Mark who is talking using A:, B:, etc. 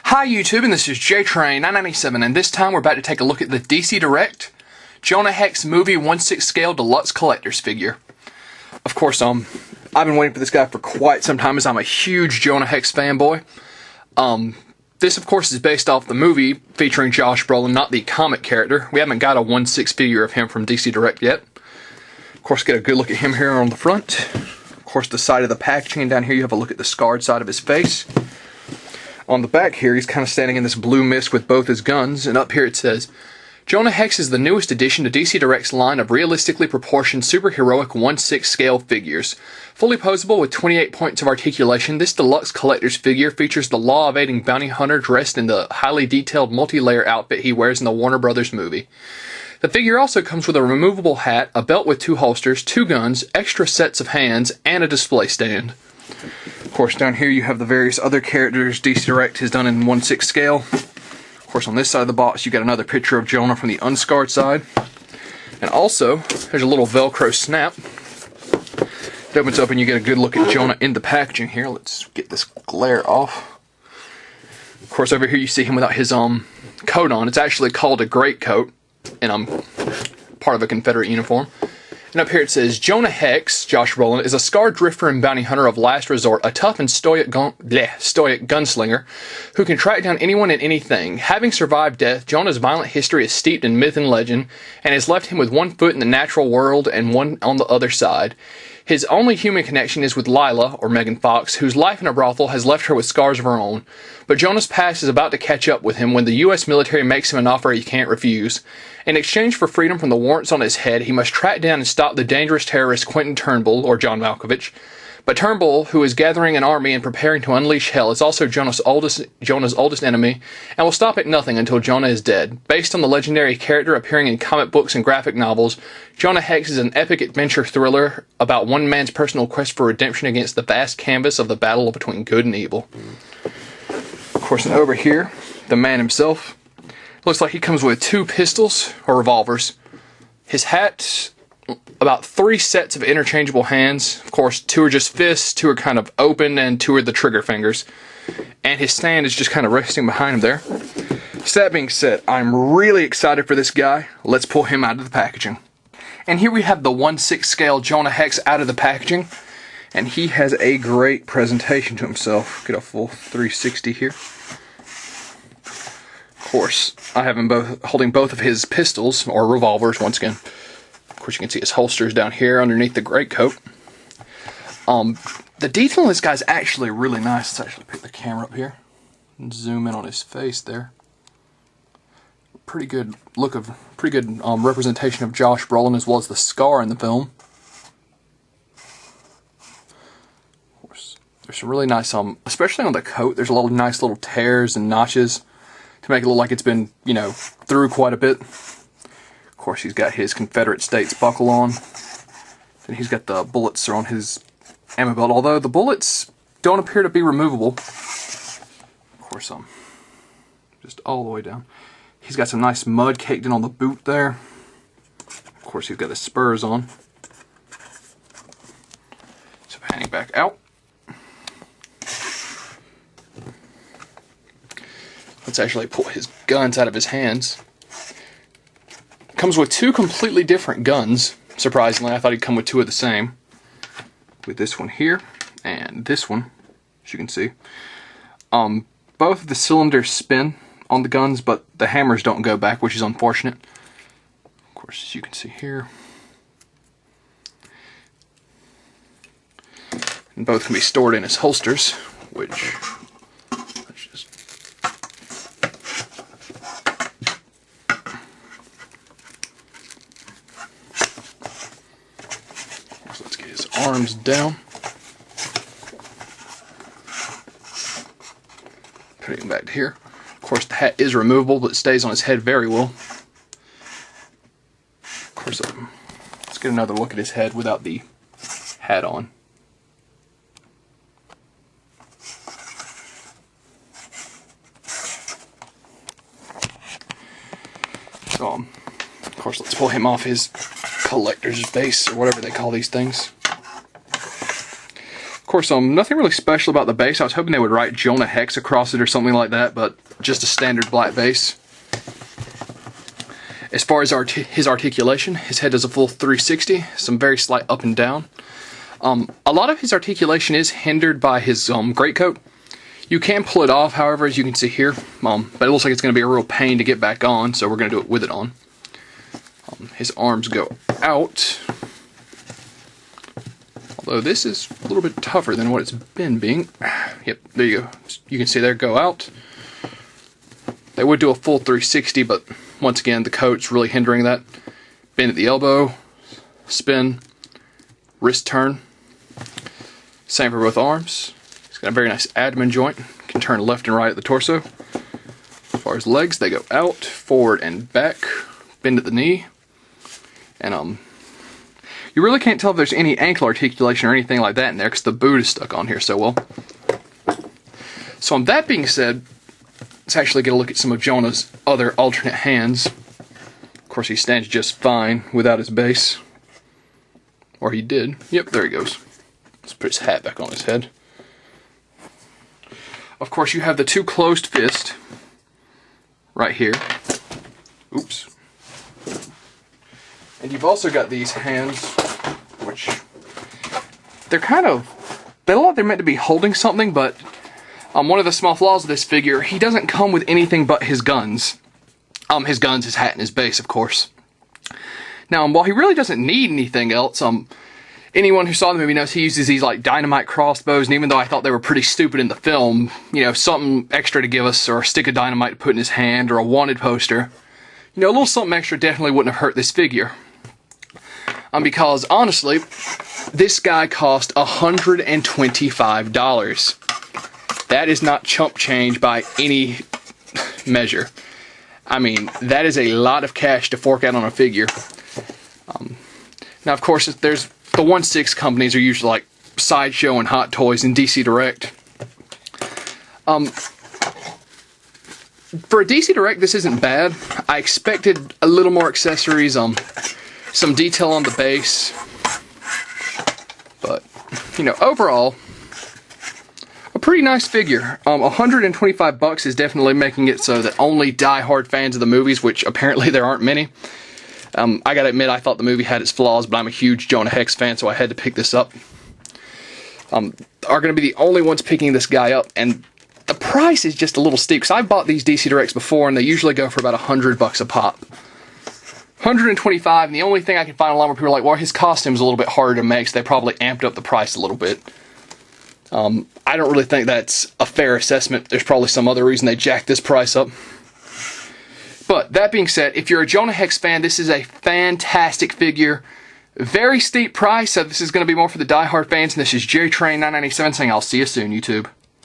A: Hi YouTube, and this is JTrain997, and this time we're about to take a look at the DC Direct Jonah Hex movie 1/6 scale deluxe collector's figure. Of course, I've been waiting for this guy for quite some time, as I'm a huge Jonah Hex fanboy. This of course is based off the movie featuring Josh Brolin, not the comic character. We haven't got a 1/6 figure of him from DC Direct yet. Of course, get a good look at him here on the front. Of course, the side of the packaging down here, you have a look at the scarred side of his face. On the back here, he's kind of standing in this blue mist with both his guns, and up here it says, Jonah Hex is the newest addition to DC Direct's line of realistically proportioned superheroic 1/6 scale figures. Fully posable with 28 points of articulation, this deluxe collector's figure features the law-evading bounty hunter dressed in the highly detailed multi-layer outfit he wears in the Warner Brothers movie. The figure also comes with a removable hat, a belt with 2 holsters, 2 guns, extra sets of hands, and a display stand. Of course, down here you have the various other characters DC Direct has done in 1/6 scale. Of course, on this side of the box, you got another picture of Jonah from the unscarred side. And also, there's a little Velcro snap. It opens up and you get a good look at Jonah in the packaging here. Let's get this glare off. Of course, over here you see him without his coat on. It's actually called a greatcoat, and part of a Confederate uniform. And up here it says, Jonah Hex, Josh Brolin, is a scarred drifter and bounty hunter of last resort, a tough and stoic gunslinger who can track down anyone and anything. Having survived death, Jonah's violent history is steeped in myth and legend, and has left him with one foot in the natural world and one on the other side. His only human connection is with Lila, or Megan Fox, whose life in a brothel has left her with scars of her own. But Jonah's past is about to catch up with him when the U.S. military makes him an offer he can't refuse. In exchange for freedom from the warrants on his head, he must track down and stop the dangerous terrorist Quentin Turnbull, or John Malkovich. But Turnbull, who is gathering an army and preparing to unleash hell, is also Jonah's oldest enemy, and will stop at nothing until Jonah is dead. Based on the legendary character appearing in comic books and graphic novels, Jonah Hex is an epic adventure thriller about one man's personal quest for redemption against the vast canvas of the battle between good and evil. Of course, and over here, the man himself looks like he comes with 2 pistols, or revolvers. His hat, about 3 sets of interchangeable hands. Of course, 2 are just fists, 2 are kind of open, and 2 are the trigger fingers. And his stand is just kind of resting behind him there. So that being said, I'm really excited for this guy. Let's pull him out of the packaging. And here we have the 1/6 scale Jonah Hex out of the packaging. And he has a great presentation to himself. Get a full 360 here. Of course, I have him holding both of his pistols, or revolvers, once again. Of course, you can see his holsters down here underneath the greatcoat. The detail in this guy's actually really nice. Let's actually pick the camera up here and zoom in on his face there. Pretty good representation of Josh Brolin, as well as the scar in the film. Of course, there's some really nice, especially on the coat, there's a lot of nice little tears and notches to make it look like it's been, through quite a bit. Of course, he's got his Confederate States buckle on. And he's got the bullets on his ammo belt, although the bullets don't appear to be removable. Of course, just all the way down. He's got some nice mud caked in on the boot there. Of course, he's got his spurs on. So panning back out. Let's actually pull his guns out of his hands. Comes with 2 completely different guns. Surprisingly, I thought he'd come with 2 of the same. With this one here, and this one, as you can see. Both of the cylinders spin on the guns, but the hammers don't go back, which is unfortunate. Of course, as you can see here. And both can be stored in his holsters, which, let's just... Let's get his arms down. Putting him back to here. Of course, the hat is removable, but it stays on his head very well. Of course, let's get another look at his head without the hat on. So, of course, let's pull him off his collector's base, or whatever they call these things. Of course, nothing really special about the base. I was hoping they would write Jonah Hex across it or something like that, but just a standard black base. As far as his articulation, his head does a full 360, some very slight up and down. A lot of his articulation is hindered by his greatcoat. You can pull it off, however, as you can see here, but it looks like it's going to be a real pain to get back on, so we're going to do it with it on. His arms go out, although this is a little bit tougher than what it's been being. Yep, there you go. You can see there, go out. They would do a full 360, but once again, the coat's really hindering that. Bend at the elbow, spin, wrist turn. Same for both arms. He's got a very nice abdomen joint. Can turn left and right at the torso. As far as legs, they go out, forward and back. Bend at the knee. And you really can't tell if there's any ankle articulation or anything like that in there because the boot is stuck on here so well. So that being said, let's actually get a look at some of Jonah's other alternate hands. Of course, he stands just fine without his base. Or he did. Yep, there he goes. Let's put his hat back on his head. Of course, you have the two closed fists right here. Oops. And you've also got these hands, which they're they look like they're meant to be holding something, but one of the small flaws of this figure, he doesn't come with anything but his guns. His guns, his hat, and his base, of course. Now, while he really doesn't need anything else, anyone who saw the movie knows he uses these like dynamite crossbows, and even though I thought they were pretty stupid in the film, you know, something extra to give us, or a stick of dynamite to put in his hand, or a wanted poster, you know, a little something extra definitely wouldn't have hurt this figure. Because honestly, this guy cost $125. That is not chump change by any measure. I mean, that is a lot of cash to fork out on a figure. Now, of course, there's the 1/6 companies are usually like Sideshow and Hot Toys and DC Direct. For a DC Direct, this isn't bad. I expected a little more accessories, some detail on the base, but you know, overall, a pretty nice figure. $125 is definitely making it so that only die-hard fans of the movies, which apparently there aren't many. I gotta admit, I thought the movie had its flaws, but I'm a huge Jonah Hex fan, so I had to pick this up. Are going to be the only ones picking this guy up, and the price is just a little steep, because I've bought these DC Directs before, and they usually go for about $100 a pop. $125, and the only thing I can find online where people are like, well, his costume's a little bit harder to make, so they probably amped up the price a little bit. I don't really think that's a fair assessment. There's probably some other reason they jacked this price up. But that being said, if you're a Jonah Hex fan, this is a fantastic figure. Very steep price, so this is going to be more for the die-hard fans, and this is JTrain997 saying I'll see you soon, YouTube.